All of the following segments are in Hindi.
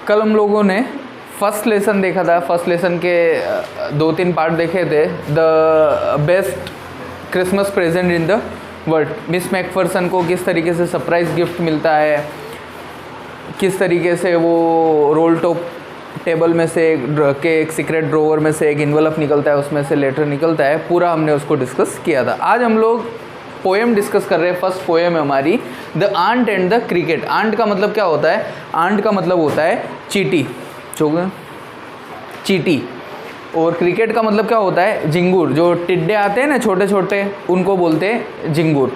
कल हम लोगों ने फर्स्ट लेसन देखा था। फर्स्ट लेसन के 2-3 पार्ट देखे थे। The best Christmas present in the world, miss Macpherson को किस तरीके से सरप्राइज गिफ्ट मिलता है, किस तरीके से वो रोल टॉप टेबल में से एक सीक्रेट ड्रॉवर में से एक इन्वेलप निकलता है, उसमें से लेटर निकलता है, पूरा हमने उसको डिस्कस किया था। आज हम लोग पोएम डिस्कस कर रहे हैं। फर्स्ट पोएम है हमारी the ant and the cricket. Ant का मतलब क्या होता है? आंट का मतलब होता है चींटी, चींटी। और क्रिकेट का मतलब क्या होता है? झिंगुर। जो टिड्डे आते हैं ना छोटे छोटे, उनको बोलते हैं झिंगुर।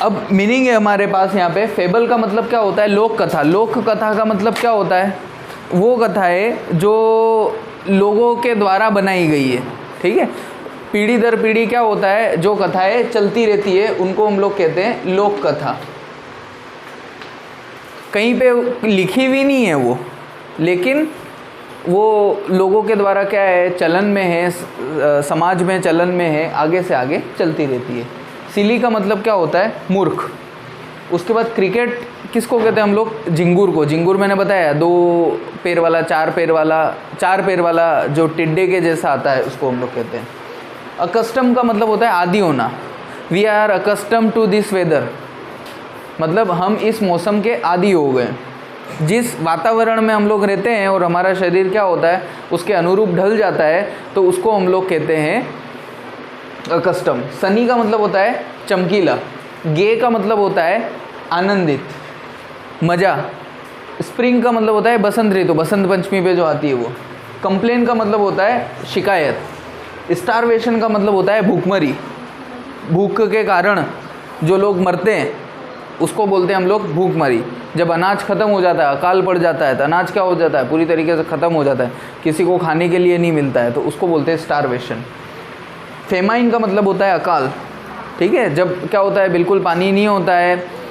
अब मीनिंग है हमारे पास यहाँ पे। फेबल का मतलब क्या होता है? लोक कथा। लोक कथा का मतलब क्या होता है? वो कथा है जो लोगों के द्वारा बनाई गई है, ठीक है। पीढ़ी दर पीढ़ी क्या होता है, जो कथाएं चलती रहती है उनको हम लोग कहते हैं लोक कथा। कहीं पे लिखी हुई नहीं है वो, लेकिन वो लोगों के द्वारा क्या है, चलन में है, समाज में चलन में है, आगे से आगे चलती रहती है। सिली का मतलब क्या होता है? मूर्ख। उसके बाद क्रिकेट किसको कहते हैं हम लोग? झिंगुर को। झिंगुर मैंने बताया 2 पैर वाला, 4 पैर वाला जो टिड्डे के जैसा आता है, उसको हम लोग कहते हैं। अकस्टम का मतलब होता है आदी होना। We are accustom to this weather, मतलब हम इस मौसम के आदी हो गए। जिस वातावरण में हम लोग रहते हैं और हमारा शरीर क्या होता है, उसके अनुरूप ढल जाता है, तो उसको हम लोग कहते हैं अकस्टम। सनी का मतलब होता है चमकीला। गे का मतलब होता है आनंदित, मज़ा। स्प्रिंग का मतलब होता है बसंत ऋतु, बसंत पंचमी पे जो आती है वो। कंप्लेन का मतलब होता है शिकायत। स्टारवेशन का मतलब होता है भूखमरी। भूख के कारण जो लोग मरते हैं उसको बोलते हैं हम लोग भूखमरी। जब अनाज ख़त्म हो जाता है, अकाल पड़ जाता है, तो अनाज क्या हो जाता है? पूरी तरीके से ख़त्म हो जाता है, किसी को खाने के लिए नहीं मिलता है, तो उसको बोलते हैं स्टारवेशन। फेमाइन का मतलब होता है अकाल, ठीक है। जब क्या होता है, बिल्कुल पानी नहीं होता है,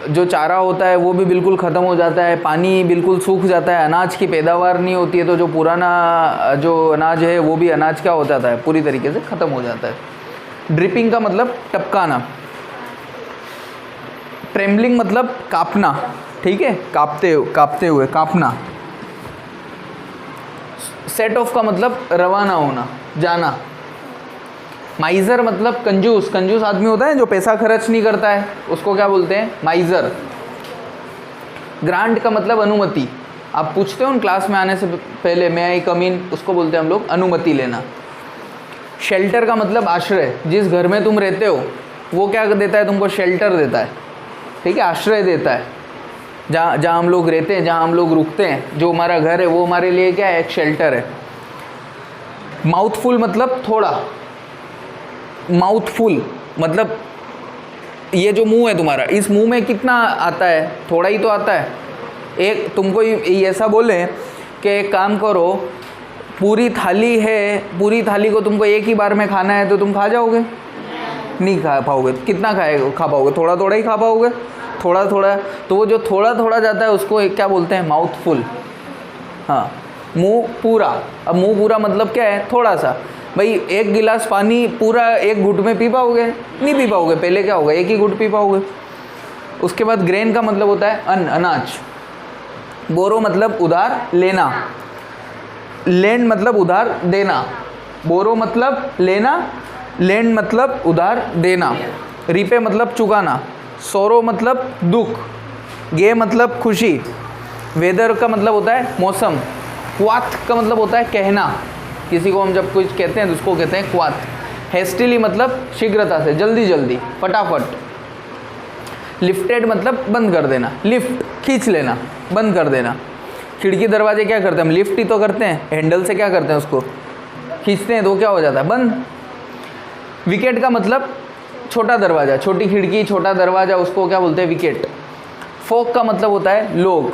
जो चारा होता है वो भी बिल्कुल ख़त्म हो जाता है, पानी बिल्कुल सूख जाता है, अनाज की पैदावार नहीं होती है, तो जो पुराना जो अनाज है वो भी अनाज क्या हो जाता है? पूरी तरीके से ख़त्म हो जाता है। ड्रिपिंग का मतलब टपकाना। ट्रेम्बलिंग मतलब काँपना, ठीक है, काँपते हुए काँपना। सेट ऑफ का मतलब रवाना होना, जाना। माइज़र मतलब कंजूस। कंजूस आदमी होता है जो पैसा खर्च नहीं करता है, उसको क्या बोलते हैं? माइज़र। ग्रांट का मतलब अनुमति। आप पूछते हो ना क्लास में आने से पहले, मैं आई कम इन, उसको बोलते हैं हम लोग अनुमति लेना। शेल्टर का मतलब आश्रय। जिस घर में तुम रहते हो वो क्या देता है तुमको? शेल्टर देता है, ठीक है, आश्रय देता है। जहाँ हम लोग रहते हैं, जहाँ हम लोग रुकते हैं, जो हमारा घर है वो हमारे लिए क्या है? एक शेल्टर है। माउथफुल मतलब थोड़ा। माउथफुल मतलब ये जो मुंह है तुम्हारा, इस मुंह में कितना आता है? थोड़ा ही तो आता है। एक तुमको ऐसा बोले कि एक काम करो, पूरी थाली है, पूरी थाली को तुमको एक ही बार में खाना है, तो तुम खा जाओगे? नहीं खा पाओगे। कितना खा पाओगे? थोड़ा थोड़ा ही खा पाओगे, थोड़ा थोड़ा। तो वो जो थोड़ा थोड़ा जाता है उसको एक क्या बोलते हैं? माउथफुल। हाँ, मुंह पूरा। अब मुंह पूरा मतलब क्या है? थोड़ा सा। भाई 1 गिलास पानी पूरा 1 घुट में पी पाओगे? नहीं पी पाओगे। पहले क्या होगा? 1 ही घुट पी पाओगे। उसके बाद ग्रेन का मतलब होता है अन्न, अनाज। बोरो मतलब उधार लेना। लेंड मतलब उधार देना। बोरो मतलब लेना, लेंड मतलब उधार देना। रीपे मतलब चुकाना। सोरो मतलब दुख। गे मतलब खुशी। वेदर का मतलब होता है मौसम। क्वाथ का मतलब होता है कहना। किसी को हम जब कुछ कहते हैं तो उसको कहते हैं क्वाथ। हेस्टिली मतलब शीघ्रता से, जल्दी जल्दी, फटाफट। लिफ्टेड मतलब बंद कर देना। लिफ्ट खींच लेना, बंद कर देना। खिड़की दरवाजे क्या करते हैं हम? लिफ्ट ही तो करते हैं। हैंडल से क्या करते हैं? उसको खींचते हैं तो क्या हो जाता है? बंद। विकेट का मतलब छोटा दरवाज़ा, छोटी खिड़की, छोटा दरवाज़ा, उसको क्या बोलते हैं? विकेट। फोक का मतलब होता है लोग,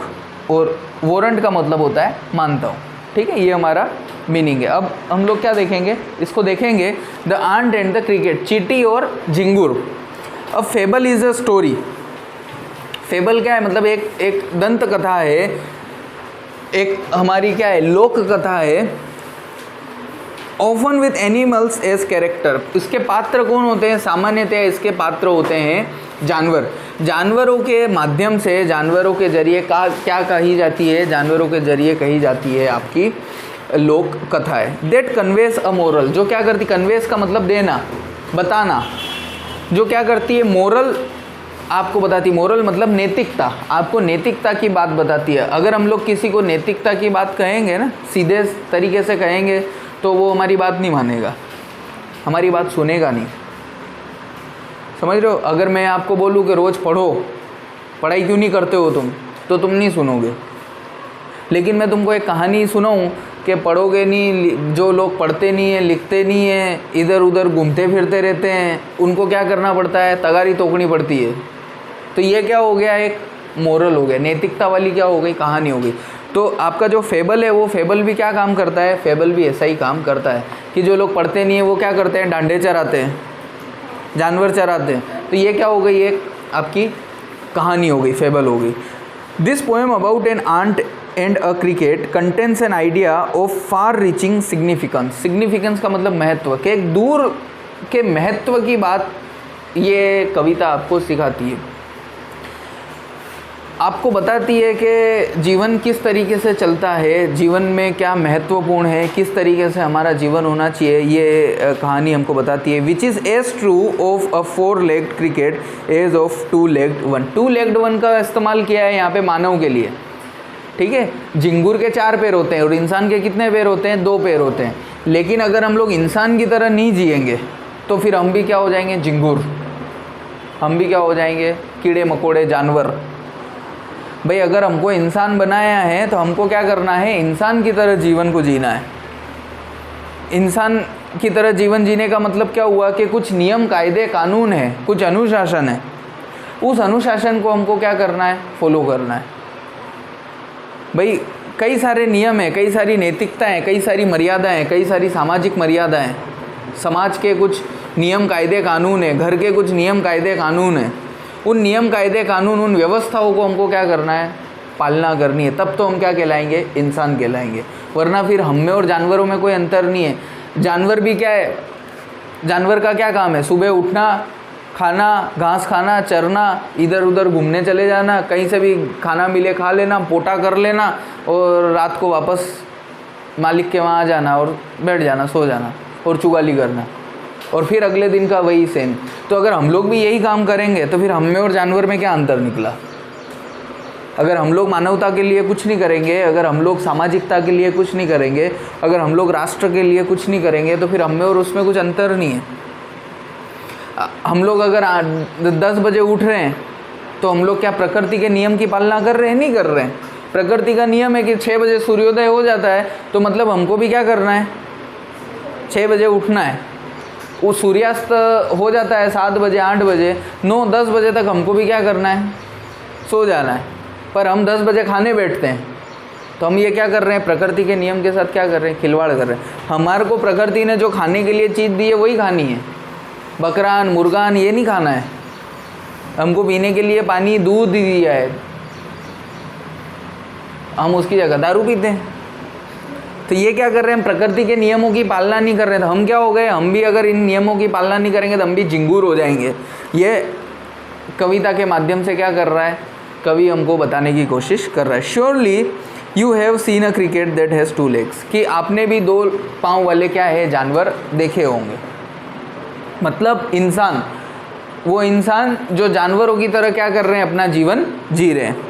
और वारंट का मतलब होता है मानता हूँ, ठीक है। ये हमारा मीनिंग है। अब हम लोग क्या देखेंगे? इसको देखेंगे the ant and the cricket, चींटी और झिंगुर। अब fable is a story. Fable क्या है? मतलब एक दंत कथा है, एक हमारी क्या है? लोक कथा है। Often with animals as character. इसके पात्र कौन होते हैं? सामान्यतः इसके पात्र होते हैं जानवर, जानवरों के माध्यम से, जानवरों के जरिए क्या कही जाती है, जानवरों के जरिए कही जाती है आपकी लोक कथाएं। दैट कन्वेस अ मोरल, जो क्या करती, कन्वेस का मतलब देना, बताना, जो क्या करती है मोरल आपको बताती। मोरल मतलब नैतिकता, आपको नैतिकता की बात बताती है। अगर हम लोग किसी को नैतिकता की बात कहेंगे ना, सीधे तरीके से कहेंगे, तो वो हमारी बात नहीं मानेगा, हमारी बात सुनेगा नहीं, समझ रहे हो। अगर मैं आपको बोलूँ कि रोज़ पढ़ो, पढ़ाई क्यों नहीं करते हो तुम, तो तुम नहीं सुनोगे। लेकिन मैं तुमको एक कहानी सुनाऊँ कि पढ़ोगे नहीं, जो लोग पढ़ते नहीं हैं, लिखते नहीं हैं, इधर उधर घूमते फिरते रहते हैं, उनको क्या करना पड़ता है, तगारी तोकनी पड़ती है। तो ये क्या हो गया, एक मोरल हो गया, नैतिकता वाली क्या हो गई, कहानी हो गई। तो आपका जो फेबल है, वो फेबल भी क्या काम करता है, फेबल भी ऐसा ही काम करता है कि जो लोग पढ़ते नहीं हैं वो क्या करते हैं, डांडे चराते हैं, जानवर चराते हैं। तो ये क्या हो गई, एक आपकी कहानी हो गई, फेबल हो गई। This poem about an ant and a cricket contains an idea of far reaching significance. Significance का मतलब महत्व, के एक दूर के महत्व की बात ये कविता आपको सिखाती है, आपको बताती है कि जीवन किस तरीके से चलता है, जीवन में क्या महत्वपूर्ण है, किस तरीके से हमारा जीवन होना चाहिए, ये कहानी हमको बताती है। Which is as true of a 4-legged cricket as of 2-legged one. 2-legged one का इस्तेमाल किया है यहाँ पे मानव के लिए, ठीक है। झिंगुर के 4 पैर होते हैं और इंसान के कितने पैर होते हैं, 2 पैर होते हैं। लेकिन अगर हम लोग इंसान की तरह नहीं जिएंगे तो फिर हम भी क्या हो जाएंगे, झिंगुर, हम भी क्या हो जाएंगे, कीड़े मकोड़े जानवर। भाई अगर हमको इंसान बनाया है तो हमको क्या करना है, इंसान की तरह जीवन को जीना है। इंसान की तरह जीवन जीने का मतलब क्या हुआ कि कुछ नियम कायदे कानून है, कुछ अनुशासन है, उस अनुशासन को हमको क्या करना है, फॉलो करना है। भाई कई सारे नियम हैं, कई सारी नैतिकताएं हैं, कई सारी मर्यादाएं हैं, कई सारी सामाजिक मर्यादाएं हैं, समाज के कुछ नियम कायदे कानून है, घर के कुछ नियम कायदे कानून है। उन नियम कायदे कानून, उन व्यवस्थाओं को हमको क्या करना है, पालना करनी है, तब तो हम क्या कहलाएंगे, इंसान कहलाएंगे। वरना फिर हम में और जानवरों में कोई अंतर नहीं है। जानवर भी क्या है, जानवर का क्या काम है, सुबह उठना, खाना, घास खाना, चरना, इधर उधर घूमने चले जाना, कहीं से भी खाना मिले खा लेना, पोटा कर लेना और रात को वापस मालिक के वहाँ जाना और बैठ जाना, सो जाना और चुगली करना, और फिर अगले दिन का वही सेम। तो अगर हम लोग भी यही काम करेंगे तो फिर हम में और जानवर में क्या अंतर निकला। अगर हम लोग मानवता के लिए कुछ नहीं करेंगे, अगर हम लोग सामाजिकता के लिए कुछ नहीं करेंगे, अगर हम लोग राष्ट्र के लिए कुछ नहीं करेंगे, तो फिर हम में और उसमें कुछ अंतर नहीं है। हम लोग अगर 10 बजे उठ रहे हैं तो हम लोग क्या प्रकृति के नियम की पालना कर रहे हैं, नहीं कर रहे हैं। प्रकृति का नियम है कि 6 बजे सूर्योदय हो जाता है, तो मतलब हमको भी क्या करना है, 6 बजे उठना है। वो सूर्यास्त हो जाता है 7 बजे, 8 बजे, 9, 10 बजे तक हमको भी क्या करना है, सो जाना है। पर हम 10 बजे खाने बैठते हैं, तो हम ये क्या कर रहे हैं, प्रकृति के नियम के साथ क्या कर रहे हैं, खिलवाड़ कर रहे हैं। हमारे को प्रकृति ने जो खाने के लिए चीज़ दी है वही खानी है, बकरान मुर्गान ये नहीं खाना है। हमको पीने के लिए पानी दूध दिया है, हम उसकी जगह दारू पीते हैं। तो ये क्या कर रहे हैं, प्रकृति के नियमों की पालना नहीं कर रहे हैं। तो हम क्या हो गए, हम भी अगर इन नियमों की पालना नहीं करेंगे तो हम भी झिंगुर हो जाएंगे। ये कविता के माध्यम से क्या कर रहा है, कवि हमको बताने की कोशिश कर रहा है। Surely you have seen a cricket that has 2 legs, कि आपने भी 2 पाँव वाले क्या है, जानवर देखे होंगे। मतलब इंसान, वो इंसान जो जानवरों की तरह क्या कर रहे हैं, अपना जीवन जी रहे हैं।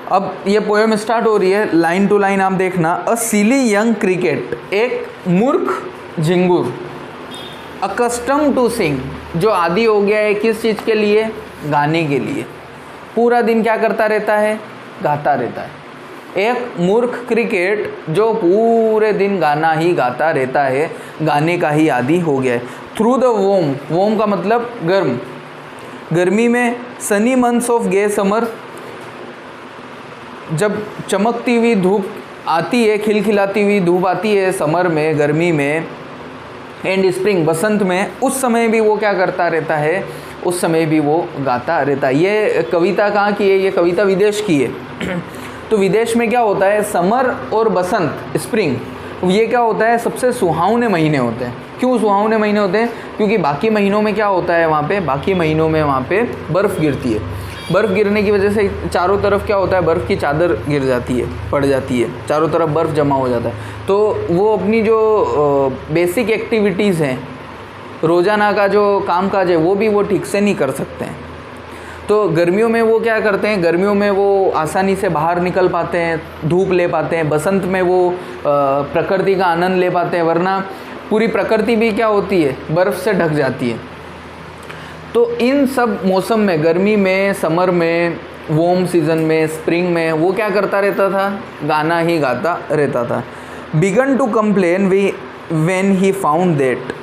अब ये पोएम स्टार्ट हो रही है, लाइन टू लाइन आप देखना। अ सिली यंग क्रिकेट, एक मूर्ख झिंगुर, अकस्टम टू सिंग, जो आदी हो गया है किस चीज़ के लिए, गाने के लिए। पूरा दिन क्या करता रहता है, गाता रहता है। एक मूर्ख क्रिकेट जो पूरे दिन गाना ही गाता रहता है, गाने का ही आदी हो गया है। थ्रू द वोम, वोम का मतलब गर्म, गर्मी में, sunny months of gay summer, जब चमकती हुई धूप आती है, खिलखिलाती हुई धूप आती है समर में, गर्मी में, एंड स्प्रिंग बसंत में, उस समय भी वो क्या करता रहता है, उस समय भी वो गाता रहता है। ये कविता कहाँ की है, ये कविता विदेश की है। तो विदेश में क्या होता है, समर और बसंत, स्प्रिंग, ये क्या होता है, सबसे सुहावने महीने होते हैं। क्यों सुहावने महीने होते हैं? क्योंकि बाकी महीनों में क्या होता है वहाँ पे, बाकी महीनों में वहाँ पे बर्फ़ गिरती है। बर्फ़ गिरने की वजह से चारों तरफ क्या होता है, बर्फ़ की चादर गिर जाती है, पड़ जाती है, चारों तरफ बर्फ़ जमा हो जाता है। तो वो अपनी जो बेसिक एक्टिविटीज़ हैं, रोज़ाना का जो कामकाज है, वो ठीक से नहीं कर सकते हैं। तो गर्मियों में वो क्या करते हैं, गर्मियों में वो आसानी से बाहर निकल पाते हैं, धूप ले पाते हैं। बसंत में वो प्रकृति का आनंद ले पाते हैं, वरना पूरी प्रकृति भी क्या होती है, बर्फ़ से ढक जाती है। तो इन सब मौसम में, गर्मी में, समर में, वार्म सीज़न में, स्प्रिंग में, वो क्या करता रहता था, गाना ही गाता रहता था। Began to complain when he found that,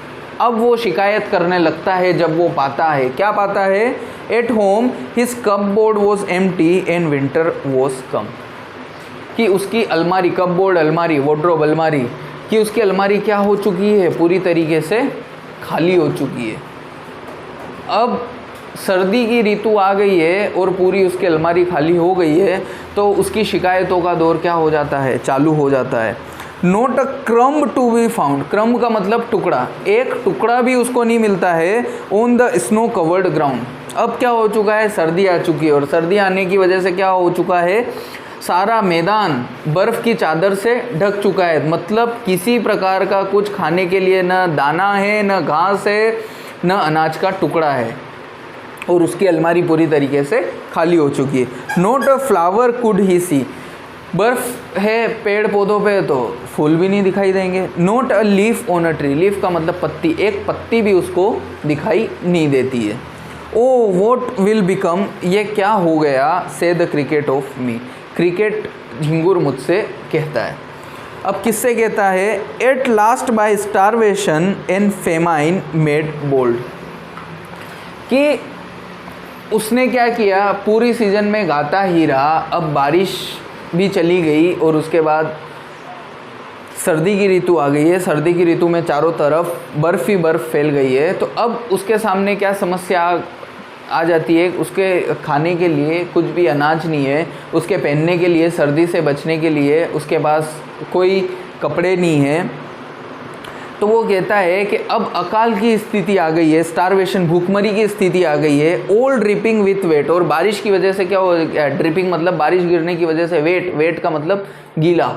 अब वो शिकायत करने लगता है जब वो पाता है, क्या पाता है, at home his cupboard was empty and winter was कम, कि उसकी अलमारी, कपबोर्ड अलमारी, वार्डरोब अलमारी, कि उसकी अलमारी क्या हो चुकी है, पूरी तरीके से खाली हो चुकी है। अब सर्दी की ऋतु आ गई है और पूरी उसकी अलमारी खाली हो गई है, तो उसकी शिकायतों का दौर क्या हो जाता है, चालू हो जाता है। Not a crumb to be found, crumb का मतलब टुकड़ा, एक टुकड़ा भी उसको नहीं मिलता है, on the snow covered ground. अब क्या हो चुका है, सर्दी आ चुकी है, और सर्दी आने की वजह से क्या हो चुका है, सारा मैदान बर्फ़ की चादर से ढक चुका है। मतलब किसी प्रकार का कुछ खाने के लिए न दाना है, न घास है, न अनाज का टुकड़ा है, और उसकी अलमारी पूरी तरीके से खाली हो चुकी है। Not a flower could he see, बर्फ़ है पेड़ पौधों पे तो फूल भी नहीं दिखाई देंगे। Note a leaf on a tree, leaf का मतलब पत्ती, एक पत्ती भी उसको दिखाई नहीं देती है। ओ वॉट विल बिकम, ये क्या हो गया, say the cricket of me, cricket झिंगुर मुझसे कहता है। अब किससे कहता है, at last by starvation and famine made bold, कि उसने क्या किया, पूरी सीजन में गाता ही रहा, अब बारिश भी चली गई और उसके बाद सर्दी की ऋतु आ गई है, सर्दी की ऋतु में चारों तरफ बर्फ़ ही बर्फ़ फैल गई है। तो अब उसके सामने क्या समस्या आ जाती है, उसके खाने के लिए कुछ भी अनाज नहीं है, उसके पहनने के लिए, सर्दी से बचने के लिए उसके पास कोई कपड़े नहीं है। तो वो कहता है कि अब अकाल की स्थिति आ गई है, स्टारवेशन, भूखमरी की स्थिति आ गई है। ऑल ड्रिपिंग विथ वेट, और बारिश की वजह से क्या हो, ड्रिपिंग मतलब बारिश गिरने की वजह से, वेट, वेट का मतलब गीला,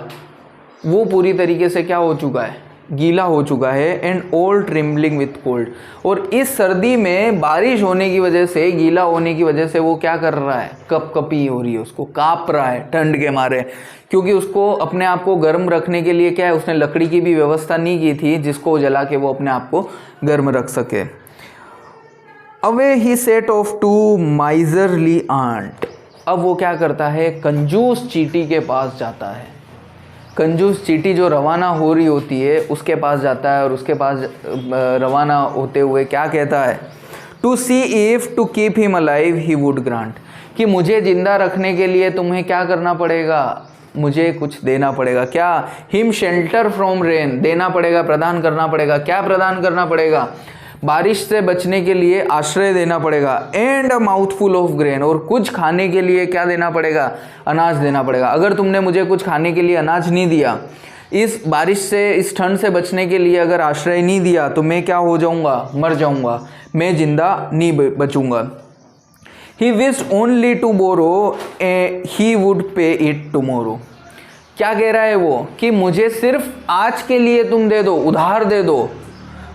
वो पूरी तरीके से क्या हो चुका है, गीला हो चुका है। एंड ऑल ट्रिम्बलिंग विथ कोल्ड, और इस सर्दी में बारिश होने की वजह से, गीला होने की वजह से वो क्या कर रहा है, कपकपी हो रही है, उसको काँप रहा है ठंड के मारे, क्योंकि उसको अपने आप को गर्म रखने के लिए क्या है, उसने लकड़ी की भी व्यवस्था नहीं की थी जिसको जला के वो अपने आप को गर्म रख सके। Away he set off to miserly ant, अब वो क्या करता है, कंजूस चींटी के पास जाता है। कंजूस चींटी जो रवाना हो रही होती है उसके पास जाता है, और उसके पास रवाना होते हुए क्या कहता है, to see if to keep him alive he would grant, कि मुझे जिंदा रखने के लिए तुम्हें क्या करना पड़ेगा, मुझे कुछ देना पड़ेगा। क्या, हिम शेल्टर फ्रॉम रेन, देना पड़ेगा, प्रदान करना पड़ेगा। क्या प्रदान करना पड़ेगा, बारिश से बचने के लिए आश्रय देना पड़ेगा। And a mouthful of grain, और कुछ खाने के लिए क्या देना पड़ेगा, अनाज देना पड़ेगा। अगर तुमने मुझे कुछ खाने के लिए अनाज नहीं दिया, इस बारिश से, इस ठंड से बचने के लिए अगर आश्रय नहीं दिया, तो मैं क्या हो जाऊंगा, मर जाऊंगा, मैं जिंदा नहीं बचूंगा। He wished only to borrow he would pay it tomorrow, क्या कह रहा है वो, कि मुझे सिर्फ आज के लिए तुम दे दो, उधार दे दो,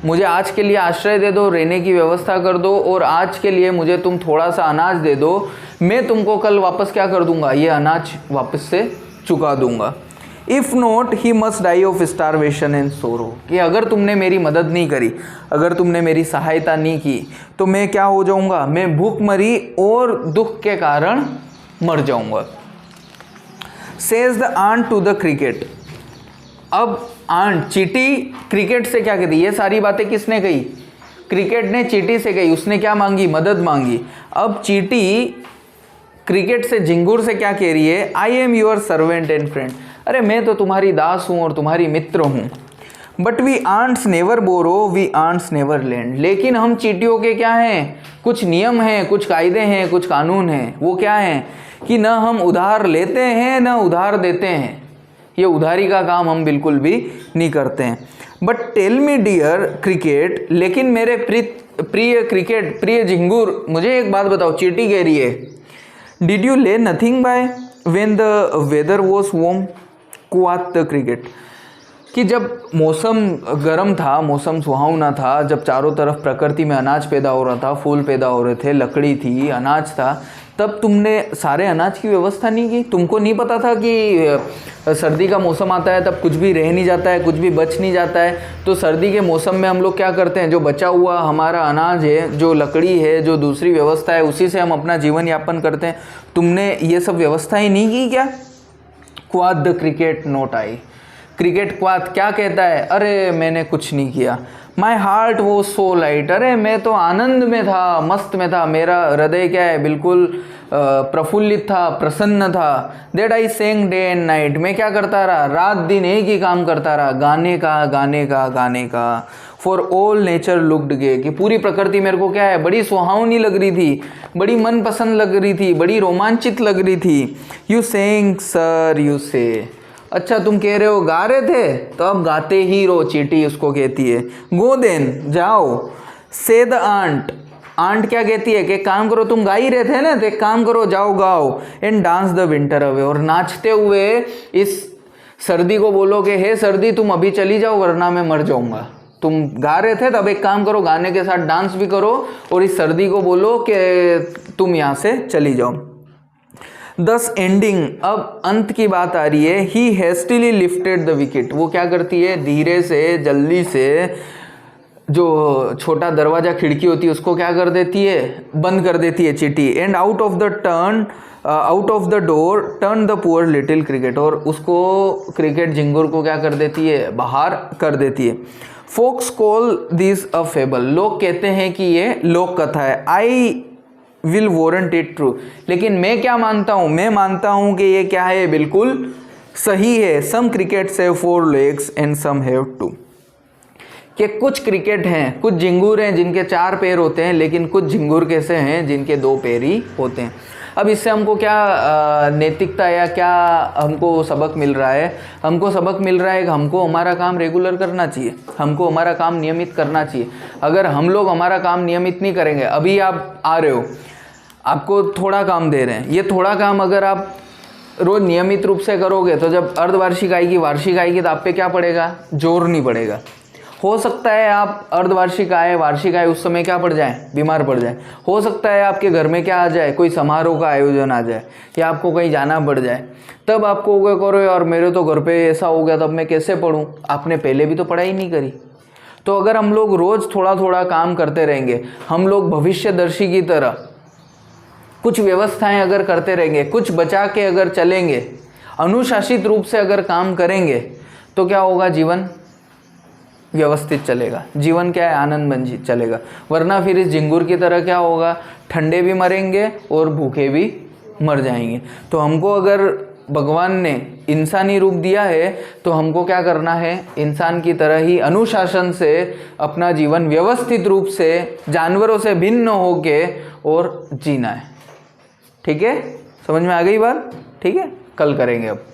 मुझे आज के लिए आश्रय दे दो, रहने की व्यवस्था कर दो, और आज के लिए मुझे तुम थोड़ा सा अनाज दे दो, मैं तुमको कल वापस क्या कर दूंगा, ये अनाज वापस से चुका दूंगा। If not he must die of starvation and sorrow, कि अगर तुमने मेरी मदद नहीं करी, अगर तुमने मेरी सहायता नहीं की, तो मैं क्या हो जाऊंगा, मैं भूखमरी और दुख के कारण मर जाऊंगा। Says the ant to the cricket, अब आंट, चींटी क्रिकेट से क्या कहती है, ये सारी बातें किसने कही, क्रिकेट ने चींटी से कही, उसने क्या मांगी, मदद मांगी। अब चींटी क्रिकेट से, झिंगुर से क्या कह रही है, I am your servant and friend, अरे मैं तो तुम्हारी दास हूँ और तुम्हारी मित्र हूँ। But we ants never borrow, we ants never lend, लेकिन हम चींटियों के क्या हैं, कुछ नियम हैं, कुछ कायदे हैं, कुछ कानून हैं। वो क्या हैं, कि न हम उधार लेते हैं न उधार देते हैं, ये उधारी का काम हम बिल्कुल भी नहीं करते हैं। But tell me dear cricket, लेकिन मेरे प्रिय क्रिकेट, प्रिय झिंगुर, मुझे एक बात बताओ, चींटी कह रही है, did you lay nothing by when the weather was warm, quoth the cricket, कि जब मौसम गर्म था, मौसम सुहावना था, जब चारों तरफ प्रकृति में अनाज पैदा हो रहा था, फूल पैदा हो रहे थे, लकड़ी थी, अनाज था, तब तुमने सारे अनाज की व्यवस्था नहीं की? तुमको नहीं पता था कि सर्दी का मौसम आता है तब कुछ भी रह नहीं जाता है, कुछ भी बच नहीं जाता है? तो सर्दी के मौसम में हम लोग क्या करते हैं, जो बचा हुआ हमारा अनाज है, जो लकड़ी है, जो दूसरी व्यवस्था है, उसी से हम अपना जीवन यापन करते हैं। तुमने ये सब व्यवस्थाएं नहीं की क्या? क्वाथ the cricket not I, cricket क्वाथ क्या कहता है, अरे मैंने कुछ नहीं किया। माई हार्ट वो सो लाइट, अरे मैं तो आनंद में था, मस्त में था, मेरा हृदय क्या है, बिल्कुल प्रफुल्लित था, प्रसन्न था। That I sang day and night, मैं क्या करता रहा, रात दिन एक ही काम करता रहा, गाने का गाने का गाने का। फॉर ऑल नेचर लुक्ड गे, कि पूरी प्रकृति मेरे को क्या है, बड़ी सुहावनी लग रही थी, बड़ी मनपसंद लग रही थी, बड़ी रोमांचित लग रही थी। यू सेंग सर यू से, अच्छा तुम कह रहे हो गा रहे थे, तो अब गाते ही रहो, चींटी उसको कहती है। गो देन, जाओ। से द आंट, आंट क्या कहती है कि काम करो, तुम गा ही रहे थे ना, तो एक काम करो, जाओ गाओ। And dance the winter away, और नाचते हुए इस सर्दी को बोलो कि हे सर्दी तुम अभी चली जाओ वरना मैं मर जाऊंगा। तुम गा रहे थे, तब एक काम करो, गाने के साथ डांस भी करो और इस सर्दी को बोलो कि तुम यहाँ से चली जाओ। दस एंडिंग, अब अंत की बात आ रही है। ही हेस्टिली लिफ्टेड द विकेट, वो क्या करती है, धीरे से जल्दी से जो छोटा दरवाजा खिड़की होती है उसको क्या कर देती है, बंद कर देती है चींटी। And out of the door turn the poor little cricket, और उसको क्रिकेट झिंगुर को क्या कर देती है, बाहर कर देती है। Folks call this a fable, लोग कहते हैं कि ये लोक कथा है। I will warrant it true, लेकिन मैं क्या मानता हूँ, मैं मानता हूँ कि ये क्या है, बिल्कुल सही है। Some crickets have 4 legs and some have 2, कि कुछ क्रिकेट हैं, कुछ झिंगुर हैं जिनके 4 पैर होते हैं, लेकिन कुछ झिंगुर कैसे हैं जिनके 2 पैर ही होते हैं। अब इससे हमको क्या नैतिकता या क्या हमको सबक मिल रहा है? हमको सबक मिल रहा है कि हमको हमारा काम रेगुलर करना चाहिए, हमको हमारा काम नियमित करना चाहिए। अगर हम लोग हमारा काम नियमित नहीं करेंगे, अभी आप आ रहे हो, आपको थोड़ा काम दे रहे हैं, ये थोड़ा काम अगर आप रोज नियमित रूप से करोगे तो जब अर्धवार्षिक आएगी, वार्षिक आएगी, तो आप पे क्या पड़ेगा, जोर नहीं पड़ेगा। हो सकता है आप अर्धवार्षिक आए, वार्षिक आए, उस समय क्या पड़ जाए, बीमार पड़ जाए। हो सकता है आपके घर में क्या आ जाए, कोई समारोह का आयोजन आ जाए, या आपको कहीं जाना पड़ जाए, तब आपको क्या करो, यार मेरे तो घर पे ऐसा हो गया, तब मैं कैसे पढ़ूँ? आपने पहले भी तो पढ़ाई नहीं करी। तो अगर हम लोग रोज़ थोड़ा थोड़ा काम करते रहेंगे, हम लोग भविष्यदर्शी की तरह कुछ व्यवस्थाएं अगर करते रहेंगे, कुछ बचा के अगर चलेंगे, अनुशासित रूप से अगर काम करेंगे, तो क्या होगा, जीवन व्यवस्थित चलेगा, जीवन क्या है, आनंद चलेगा। वरना फिर इस झिंगुर की तरह क्या होगा, ठंडे भी मरेंगे और भूखे भी मर जाएंगे। तो हमको अगर भगवान ने इंसानी रूप दिया है तो हमको क्या करना है, इंसान की तरह ही अनुशासन से अपना जीवन व्यवस्थित रूप से जानवरों से भिन्न होके और जीना है। ठीक है, समझ में आ गई बात? ठीक है, कल करेंगे अब।